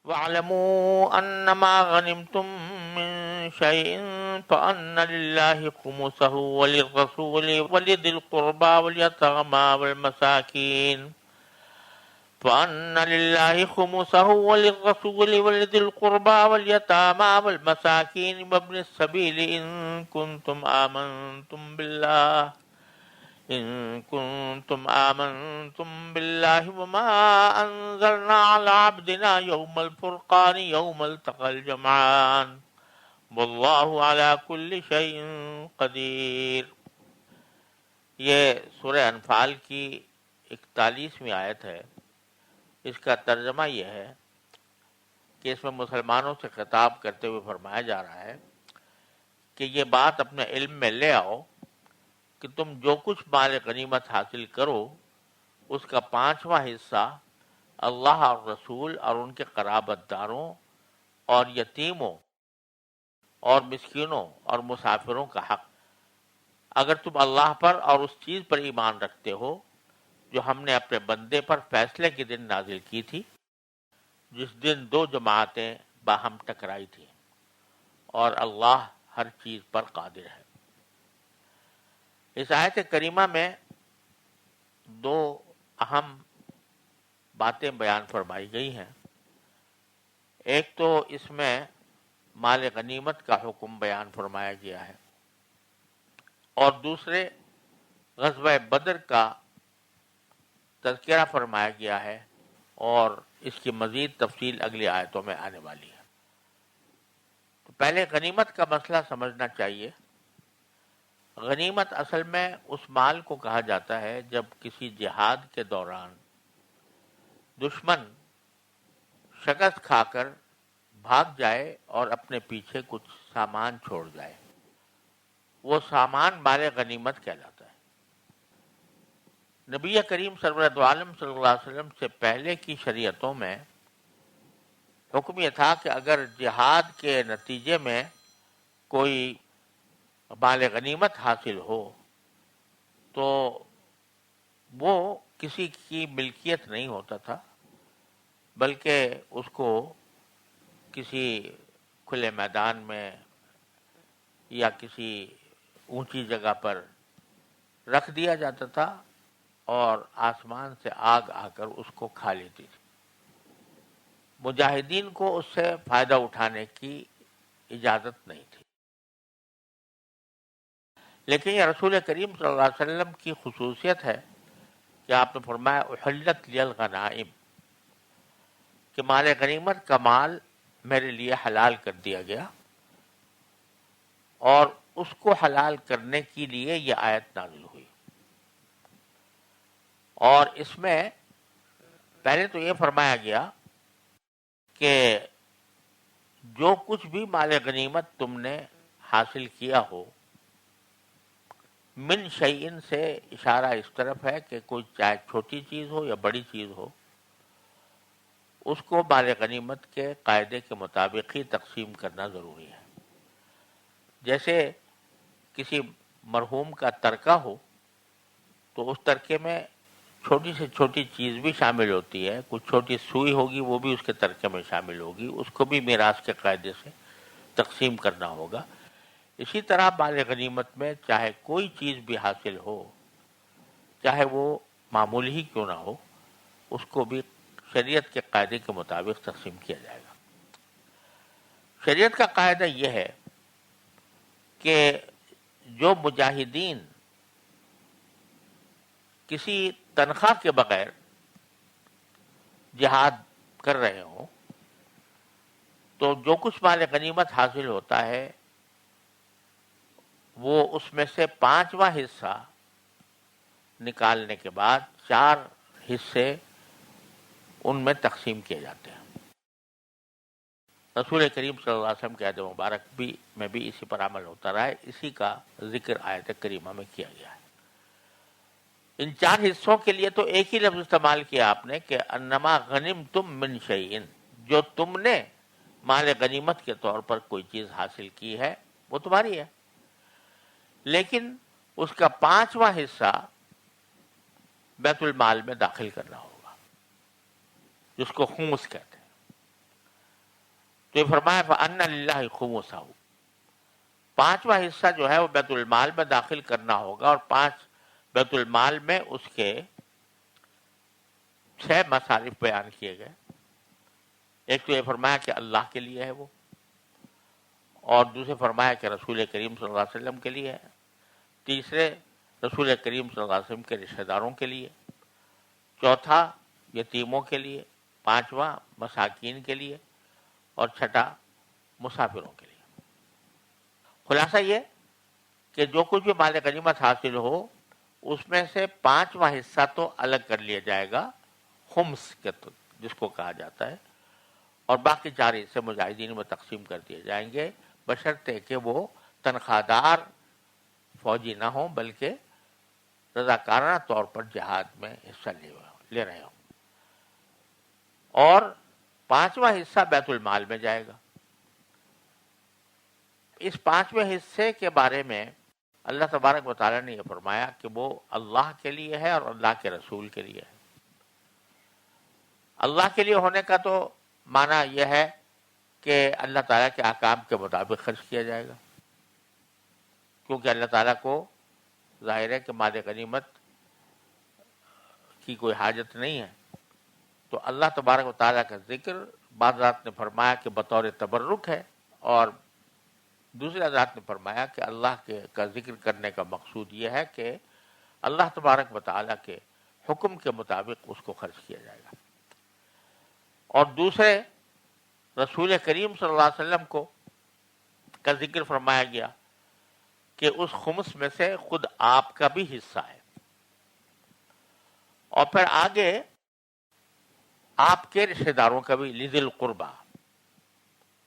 وَاعْلَمُوا أَنَّمَا غَنِمْتُم مِّن شَيْءٍ فَأَنَّ لِلَّهِ خُمُسَهُ وَلِلرَّسُولِ وَلِذِي الْقُرْبَى وَالْيَتَامَى وَالْمَسَاكِينِ فَأَنَّ لِلَّهِ خُمُسَهُ وَلِلرَّسُولِ وَلِذِي الْقُرْبَى وَالْيَتَامَى وَالْمَسَاكِينِ وَابْنِ السَّبِيلِ إِن كُنتُمْ آمنتم بالله وما أنزلنا على عبدنا يوم الفرقان يوم التقى الجمعان والله على كل شيء قدیر۔ یہ سورہ انفال کی 41ویں آیت ہے۔ اس کا ترجمہ یہ ہے کہ اس میں مسلمانوں سے خطاب کرتے ہوئے فرمایا جا رہا ہے کہ یہ بات اپنے علم میں لے آؤ کہ تم جو کچھ مال غنیمت حاصل کرو اس کا 5واں حصہ اللہ اور رسول اور ان کے قرابت داروں اور یتیموں اور مسکینوں اور مسافروں کا حق، اگر تم اللہ پر اور اس چیز پر ایمان رکھتے ہو جو ہم نے اپنے بندے پر فیصلے کے دن نازل کی تھی، جس دن دو جماعتیں باہم ٹکرائی تھیں، اور اللہ ہر چیز پر قادر ہے۔ اس آیت کریمہ میں دو اہم باتیں بیان فرمائی گئی ہیں۔ ایک تو اس میں مال غنیمت کا حکم بیان فرمایا گیا ہے، اور دوسرے غزوہ بدر کا تذکرہ فرمایا گیا ہے، اور اس کی مزید تفصیل اگلی آیتوں میں آنے والی ہے۔ تو پہلے غنیمت کا مسئلہ سمجھنا چاہیے۔ غنیمت اصل میں اس مال کو کہا جاتا ہے جب کسی جہاد کے دوران دشمن شکست کھا کر بھاگ جائے اور اپنے پیچھے کچھ سامان چھوڑ جائے، وہ سامان مال غنیمت کہلاتا ہے۔ نبی کریم سرورت عالم صلی اللہ علیہ وسلم سے پہلے کی شریعتوں میں حکم یہ تھا کہ اگر جہاد کے نتیجے میں کوئی مال غنیمت حاصل ہو تو وہ کسی کی ملکیت نہیں ہوتا تھا، بلکہ اس کو کسی کھلے میدان میں یا کسی اونچی جگہ پر رکھ دیا جاتا تھا، اور آسمان سے آگ آ کر اس کو کھا لیتی تھی۔ مجاہدین کو اس سے فائدہ اٹھانے کی اجازت نہیں تھی۔ لیکن یہ رسول کریم صلی اللہ علیہ وسلم کی خصوصیت ہے کہ آپ نے فرمایا احلت لی الغنائم، کہ مال غنیمت کا مال میرے لیے حلال کر دیا گیا، اور اس کو حلال کرنے کے لیے یہ آیت نازل ہوئی۔ اور اس میں پہلے تو یہ فرمایا گیا کہ جو کچھ بھی مال غنیمت تم نے حاصل کیا ہو، من شیئن سے اشارہ اس طرف ہے کہ کوئی چاہے چھوٹی چیز ہو یا بڑی چیز ہو، اس کو مال غنیمت کے قاعدے کے مطابق ہی تقسیم کرنا ضروری ہے۔ جیسے کسی مرحوم کا ترکہ ہو تو اس ترکے میں چھوٹی سے چھوٹی چیز بھی شامل ہوتی ہے، کچھ چھوٹی سوئی ہوگی وہ بھی اس کے ترکے میں شامل ہوگی، اس کو بھی میراث کے قاعدے سے تقسیم کرنا ہوگا۔ اسی طرح مال غنیمت میں چاہے کوئی چیز بھی حاصل ہو، چاہے وہ معمولی ہی کیوں نہ ہو، اس کو بھی شریعت کے قاعدے کے مطابق تقسیم کیا جائے گا۔ شریعت کا قاعدہ یہ ہے کہ جو مجاہدین کسی تنخواہ کے بغیر جہاد کر رہے ہوں تو جو کچھ مال غنیمت حاصل ہوتا ہے وہ اس میں سے 5واں حصہ نکالنے کے بعد 4 حصے ان میں تقسیم کیے جاتے ہیں۔ رسول کریم صلی اللہ علیہ وسلم کے عہد مبارک میں بھی اسی پر عمل ہوتا رہا ہے، اسی کا ذکر آیت کریمہ میں کیا گیا ہے۔ ان 4 حصوں کے لیے تو ایک ہی لفظ استعمال کیا آپ نے کہ انما غنمتم من شیئن، جو تم نے مال غنیمت کے طور پر کوئی چیز حاصل کی ہے وہ تمہاری ہے، لیکن اس کا 5واں حصہ بیت المال میں داخل کرنا ہوگا، جس کو خمس کہتے ہیں۔ تو یہ فرمایا فَأَنَّ لِلَّهِ خُمُسَهُ، پانچواں حصہ جو ہے وہ بیت المال میں داخل کرنا ہوگا، اور بیت المال میں اس کے 6 مصارف بیان کیے گئے۔ ایک تو یہ فرمایا کہ اللہ کے لیے ہے وہ، اور دوسرے فرمایا کہ رسول کریم صلی اللہ علیہ وسلم کے لیے ہے، تیسرے رسول کریم صلی اللہ علیہ وسلم کے رشتہ داروں کے لیے، چوتھا یتیموں کے لیے، پانچواں مساکین کے لیے، اور چھٹا مسافروں کے لیے۔ خلاصہ یہ کہ جو کچھ بھی مال غنیمت حاصل ہو اس میں سے 5واں حصہ تو الگ کر لیا جائے گا، خمس کے جس کو کہا جاتا ہے، اور باقی 4 حصے مجاہدین میں تقسیم کر دیے جائیں گے، بشرطے کہ وہ تنخواہ دار فوجی نہ ہوں بلکہ رضاکارانہ طور پر جہاد میں حصہ لے رہے ہوں۔ اور 5واں حصہ بیت المال میں جائے گا۔ اس 5ویں حصے کے بارے میں اللہ تبارک و تعالیٰ نے یہ فرمایا کہ وہ اللہ کے لیے ہے اور اللہ کے رسول کے لیے ہے۔ اللہ کے لیے ہونے کا تو معنی یہ ہے کہ اللہ تعالیٰ کے احکام کے مطابق خرچ کیا جائے گا، کیونکہ اللہ تعالیٰ کو ظاہر ہے کہ مال غنیمت کی کوئی حاجت نہیں ہے، تو اللہ تبارک و تعالیٰ کا ذکر بعض حضرات نے فرمایا کہ بطور تبرک ہے، اور دوسرے حضرات نے فرمایا کہ اللہ کا ذکر کرنے کا مقصود یہ ہے کہ اللہ تبارک و تعالیٰ کے حکم کے مطابق اس کو خرچ کیا جائے گا۔ اور دوسرے رسول کریم صلی اللہ علیہ وسلم کا ذکر فرمایا گیا کہ اس خمس میں سے خود آپ کا بھی حصہ ہے، اور پھر آگے آپ کے رشتہ داروں کا بھی، لذی القربہ،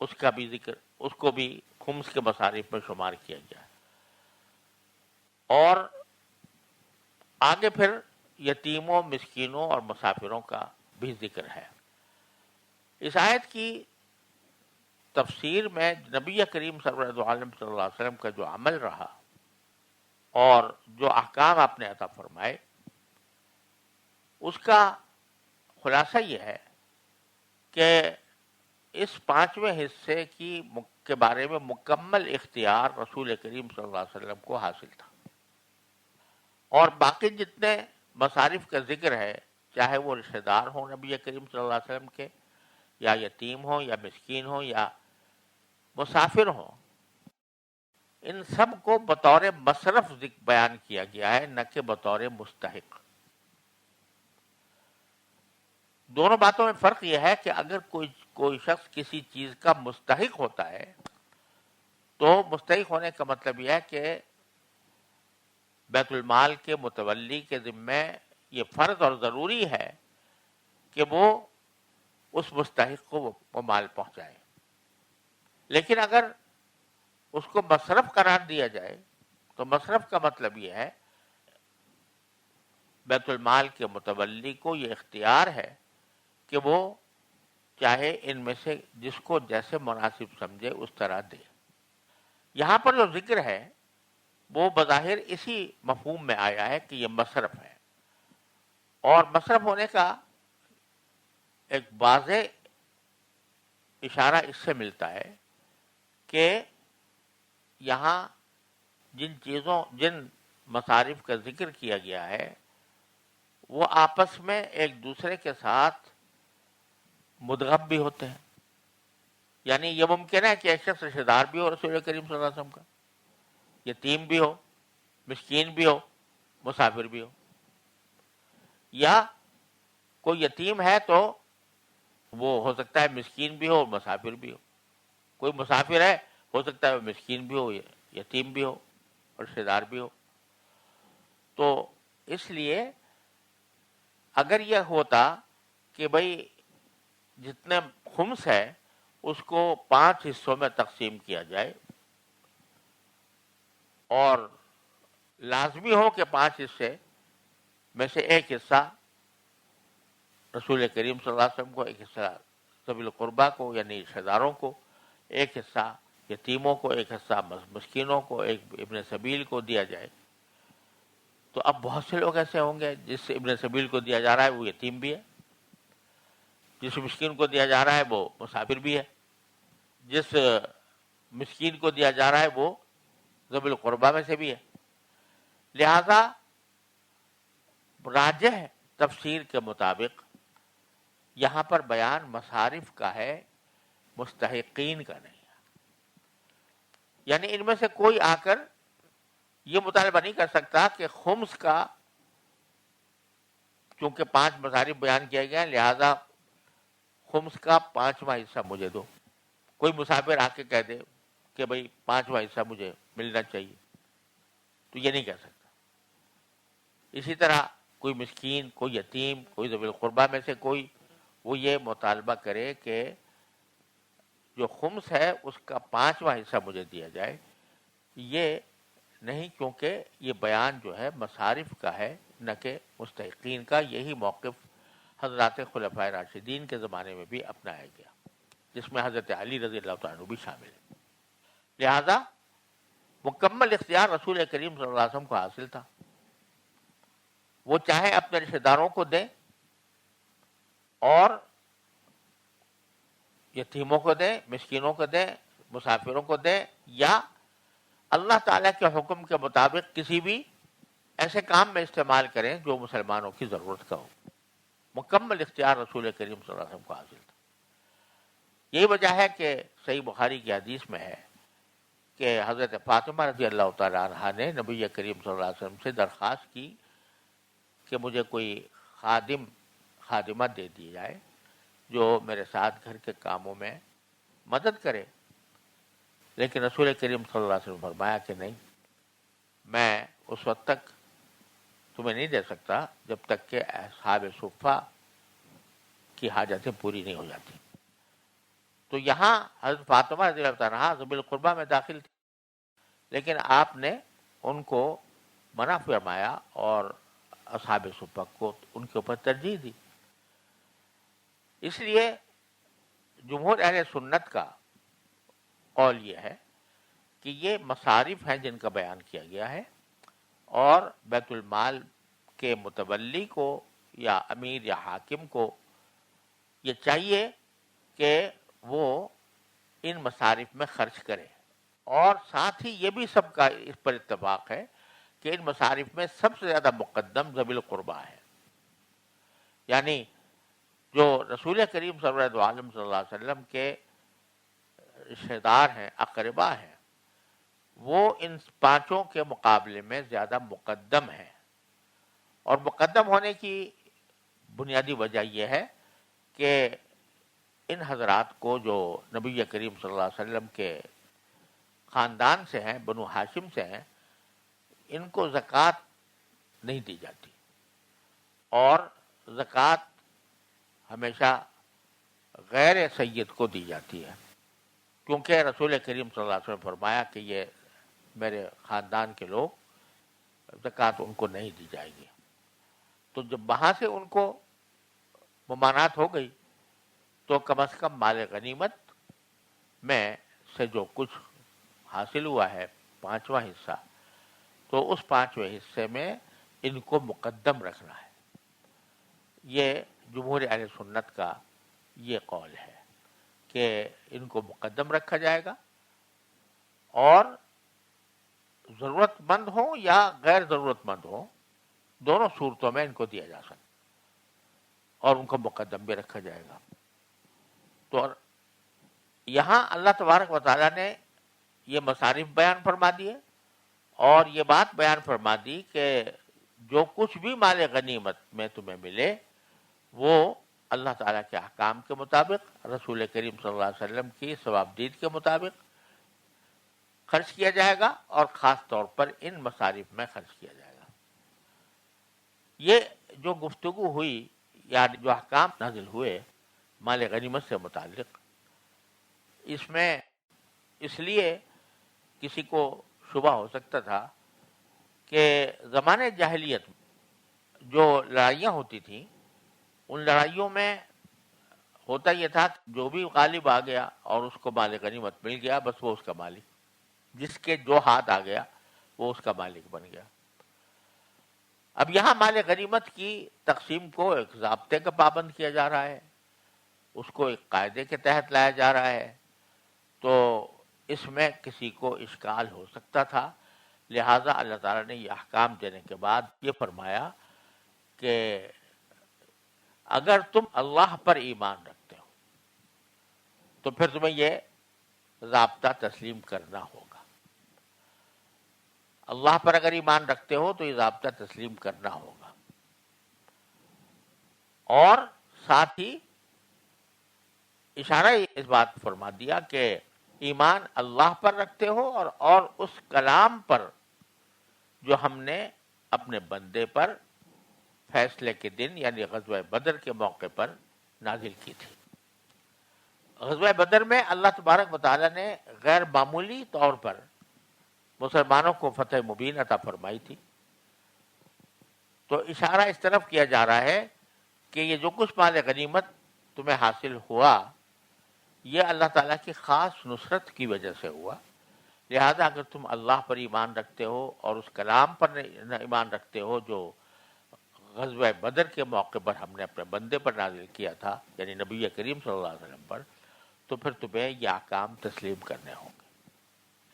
اس کا بھی ذکر، اس کو بھی خمس کے مصارف میں شمار کیا گیا، اور آگے پھر یتیموں، مسکینوں اور مسافروں کا بھی ذکر ہے۔ اس آیت کی تفسیر میں نبی کریم سرور دو عالم صلی اللہ علیہ وسلم کا جو عمل رہا اور جو احکام آپ نے عطا فرمائے، اس کا خلاصہ یہ ہے کہ اس 5ویں حصے کے بارے میں مکمل اختیار رسول کریم صلی اللہ علیہ وسلم کو حاصل تھا، اور باقی جتنے مصارف کا ذکر ہے، چاہے وہ رشتہ دار ہوں نبی کریم صلی اللہ علیہ وسلم کے، یا یتیم ہوں، یا مسکین ہوں، یا مسافر ہوں، ان سب کو بطور مصرف بیان کیا گیا ہے، نہ کہ بطور مستحق۔ دونوں باتوں میں فرق یہ ہے کہ اگر کوئی شخص کسی چیز کا مستحق ہوتا ہے تو مستحق ہونے کا مطلب یہ ہے کہ بیت المال کے متولی کے ذمہ یہ فرض اور ضروری ہے کہ وہ اس مستحق کو وہ مال پہنچائے۔ لیکن اگر اس کو مصرف قرار دیا جائے تو مصرف کا مطلب یہ ہے بیت المال کے متولی کو یہ اختیار ہے کہ وہ چاہے ان میں سے جس کو جیسے مناسب سمجھے اس طرح دے۔ یہاں پر جو ذکر ہے وہ بظاہر اسی مفہوم میں آیا ہے کہ یہ مصرف ہے، اور مصرف ہونے کا ایک واضح اشارہ اس سے ملتا ہے کہ یہاں جن مصارف کا ذکر کیا گیا ہے وہ آپس میں ایک دوسرے کے ساتھ مدغم بھی ہوتے ہیں۔ یعنی یہ ممکن ہے کہ ایک شخص رشتہ دار بھی ہو رسول کریم صلی اللہ علیہ وسلم کا، یتیم بھی ہو، مسکین بھی ہو، مسافر بھی ہو، یا کوئی یتیم ہے تو وہ ہو سکتا ہے مسکین بھی ہو اور مسافر بھی ہو، کوئی مسافر ہے ہو سکتا ہے وہ مسکین بھی ہو، یتیم بھی ہو اور رشتہ دار بھی ہو۔ تو اس لیے اگر یہ ہوتا کہ بھئی جتنے خمس ہے اس کو 5 حصوں میں تقسیم کیا جائے، اور لازمی ہو کہ 5 حصے میں سے ایک حصہ رسول کریم صلی اللہ علیہ وسلم کو، ایک حصہ ذوی القربہ کو یعنی رشتہ داروں کو، ایک حصہ یتیموں کو، ایک حصہ مسکینوں کو، ایک ابن سبیل کو دیا جائے، تو اب بہت سے لوگ ایسے ہوں گے جس سے ابن سبیل کو دیا جا رہا ہے وہ یتیم بھی ہے، جس مسکین کو دیا جا رہا ہے وہ مسافر بھی ہے، جس مسکین کو دیا جا رہا ہے وہ ذوی القربہ میں سے بھی ہے. لہذا راجح تفسیر کے مطابق یہاں پر بیان مصارف کا ہے، مستحقین کا نہیں ہے. یعنی ان میں سے کوئی آ کر یہ مطالبہ نہیں کر سکتا کہ خمس کا، چونکہ 5 مصارف بیان کیا گیا لہذا خمس کا 5واں حصہ مجھے دو. کوئی مسافر آ کے کہہ دے کہ بھئی 5واں حصہ مجھے ملنا چاہیے، تو یہ نہیں کہہ سکتا. اسی طرح کوئی مسکین، کوئی یتیم، کوئی ذوی القربہ میں سے کوئی، وہ یہ مطالبہ کرے کہ جو خمس ہے اس کا 5واں حصہ مجھے دیا جائے، یہ نہیں، کیونکہ یہ بیان جو ہے مصارف کا ہے نہ کہ مستحقین کا. یہی موقف حضرات خلفائے راشدین کے زمانے میں بھی اپنایا گیا، جس میں حضرت علی رضی اللہ تعالیٰ عنہ بھی شامل ہے. لہذا مکمل اختیار رسول کریم صلی اللہ علیہ وسلم کو حاصل تھا. وہ چاہے اپنے رشتہ داروں کو دیں اور یتیموں کو دیں، مسکینوں کو دیں، مسافروں کو دیں، یا اللہ تعالیٰ کے حکم کے مطابق کسی بھی ایسے کام میں استعمال کریں جو مسلمانوں کی ضرورت کا ہو. مکمل اختیار رسول کریم صلی اللہ علیہ وسلم کو حاصل تھا. یہی وجہ ہے کہ صحیح بخاری کی حدیث میں ہے کہ حضرت فاطمہ رضی اللہ تعالیٰ عنہا نے نبی کریم صلی اللہ علیہ وسلم سے درخواست کی کہ مجھے کوئی خادمہ دے دی جائے جو میرے ساتھ گھر کے کاموں میں مدد کرے. لیکن رسول کریم صلی اللہ علیہ وسلم نے فرمایا کہ نہیں، میں اس وقت تک تمہیں نہیں دے سکتا جب تک کہ اصحاب صفہ کی حاجتیں پوری نہیں ہو جاتی. تو یہاں حضرت فاطمہ رضی اللہ عنہا ذوی القربہ میں داخل تھی، لیکن آپ نے ان کو منع فرمایا اور اصحاب صفہ کو ان کے اوپر ترجیح دی. اس لیے جمہور اہل سنت کا قول یہ ہے کہ یہ مصارف ہیں جن کا بیان کیا گیا ہے، اور بیت المال کے متولی کو یا امیر یا حاکم کو یہ چاہیے کہ وہ ان مصارف میں خرچ کرے. اور ساتھ ہی یہ بھی سب کا اس پر اتفاق ہے کہ ان مصارف میں سب سے زیادہ مقدم ذوی القربہ ہے. یعنی جو رسول کریم صلی اللہ علیہ وسلم کے رشتہ دار ہیں، اقربا ہیں، وہ ان 5 کے مقابلے میں زیادہ مقدم ہیں. اور مقدم ہونے کی بنیادی وجہ یہ ہے کہ ان حضرات کو جو نبی کریم صلی اللہ علیہ وسلم کے خاندان سے ہیں، بنو ہاشم سے ہیں، ان کو زکوٰۃ نہیں دی جاتی، اور زکوٰۃ ہمیشہ غیر سید کو دی جاتی ہے، کیونکہ رسول کریم صلی اللہ علیہ وسلم نے فرمایا کہ یہ میرے خاندان کے لوگ، زکوٰۃ ان کو نہیں دی جائے گی. تو جب وہاں سے ان کو ممانعت ہو گئی تو کم از کم مال غنیمت میں سے جو کچھ حاصل ہوا ہے 5واں حصہ، تو اس 5ویں حصے میں ان کو مقدم رکھنا ہے. یہ جمہور اہل سنت کا یہ قول ہے کہ ان کو مقدم رکھا جائے گا، اور ضرورت مند ہوں یا غیر ضرورت مند ہوں، دونوں صورتوں میں ان کو دیا جا سکتا، اور ان کو مقدم بھی رکھا جائے گا. تو یہاں اللہ تبارک و تعالیٰ نے یہ مصارف بیان فرما دیے، اور یہ بات بیان فرما دی کہ جو کچھ بھی مال غنیمت میں تمہیں ملے وہ اللہ تعالیٰ کے احکام کے مطابق، رسول کریم صلی اللہ علیہ وسلم کی ثوابدید کے مطابق خرچ کیا جائے گا، اور خاص طور پر ان مصارف میں خرچ کیا جائے گا. یہ جو گفتگو ہوئی یا جو احکام نازل ہوئے مال غنیمت سے متعلق، اس میں اس لیے کسی کو شبہ ہو سکتا تھا کہ زمانے جاہلیت میں جو لڑائیاں ہوتی تھیں، ان لڑائیوں میں ہوتا یہ تھا کہ جو بھی غالب آ گیا اور اس کو مال غنیمت مل گیا، بس وہ اس کا مالک، جس کے جو ہاتھ آ گیا وہ اس کا مالک بن گیا. اب یہاں مال غنیمت کی تقسیم کو ایک ضابطے کا پابند کیا جا رہا ہے، اس کو ایک قاعدے کے تحت لایا جا رہا ہے، تو اس میں کسی کو اشکال ہو سکتا تھا، لہٰذا اللہ تعالیٰ نے یہ احکام دینے کے بعد یہ فرمایا کہ اگر تم اللہ پر ایمان رکھتے ہو تو پھر تمہیں یہ ضابطہ تسلیم کرنا ہوگا. اللہ پر اگر ایمان رکھتے ہو تو یہ ضابطہ تسلیم کرنا ہوگا. اور ساتھ ہی اشارہ اس بات فرما دیا کہ ایمان اللہ پر رکھتے ہو اور اس کلام پر جو ہم نے اپنے بندے پر فیصلے کے دن یعنی غزوہ بدر کے موقع پر نازل کی تھی. غزوہ بدر میں اللہ تبارک و تعالیٰ نے غیر معمولی طور پر مسلمانوں کو فتح مبین عطا فرمائی تھی. تو اشارہ اس طرف کیا جا رہا ہے کہ یہ جو کچھ مال غنیمت تمہیں حاصل ہوا یہ اللہ تعالیٰ کی خاص نصرت کی وجہ سے ہوا. لہذا اگر تم اللہ پر ایمان رکھتے ہو اور اس کلام پر ایمان رکھتے ہو جو غزوہ بدر کے موقع پر ہم نے اپنے بندے پر نازل کیا تھا یعنی نبی کریم صلی اللہ علیہ وسلم پر، تو پھر تمہیں یہ احکام تسلیم کرنے ہوں گے.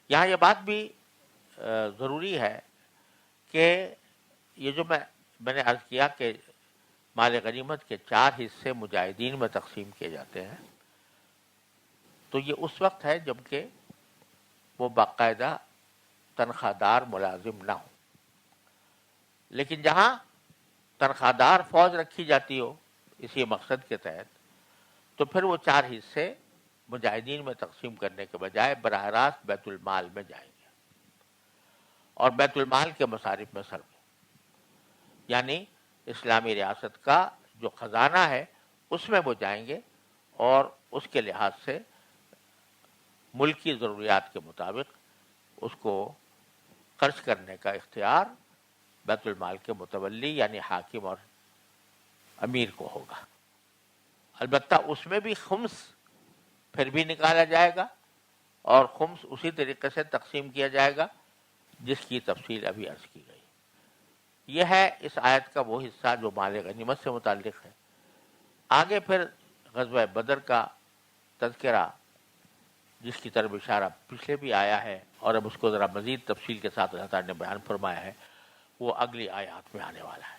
یہاں یہ بات بھی ضروری ہے کہ یہ جو میں نے عرض کیا کہ مال غنیمت کے 4 حصے مجاہدین میں تقسیم کیے جاتے ہیں، تو یہ اس وقت ہے جب کہ وہ باقاعدہ تنخواہ دار ملازم نہ ہو. لیکن جہاں تنخواہ دار فوج رکھی جاتی ہو اسی مقصد کے تحت، تو پھر وہ 4 حصے مجاہدین میں تقسیم کرنے کے بجائے براہ راست بیت المال میں جائیں گے اور بیت المال کے مصارف میں صرف یعنی اسلامی ریاست کا جو خزانہ ہے اس میں وہ جائیں گے اور اس کے لحاظ سے ملکی ضروریات کے مطابق اس کو خرچ کرنے کا اختیار بیت المال کے متولی یعنی حاکم اور امیر کو ہوگا. البتہ اس میں بھی خمس پھر بھی نکالا جائے گا اور خمس اسی طریقے سے تقسیم کیا جائے گا جس کی تفصیل ابھی عرض کی گئی. یہ ہے اس آیت کا وہ حصہ جو مال غنیمت سے متعلق ہے. آگے پھر غزوہ بدر کا تذکرہ جس کی طرف اشارہ پچھلے بھی آیا ہے اور اب اس کو ذرا مزید تفصیل کے ساتھ اللہ تعالیٰ نے بیان فرمایا ہے، وہ اگلی آیات میں آنے والا ہے.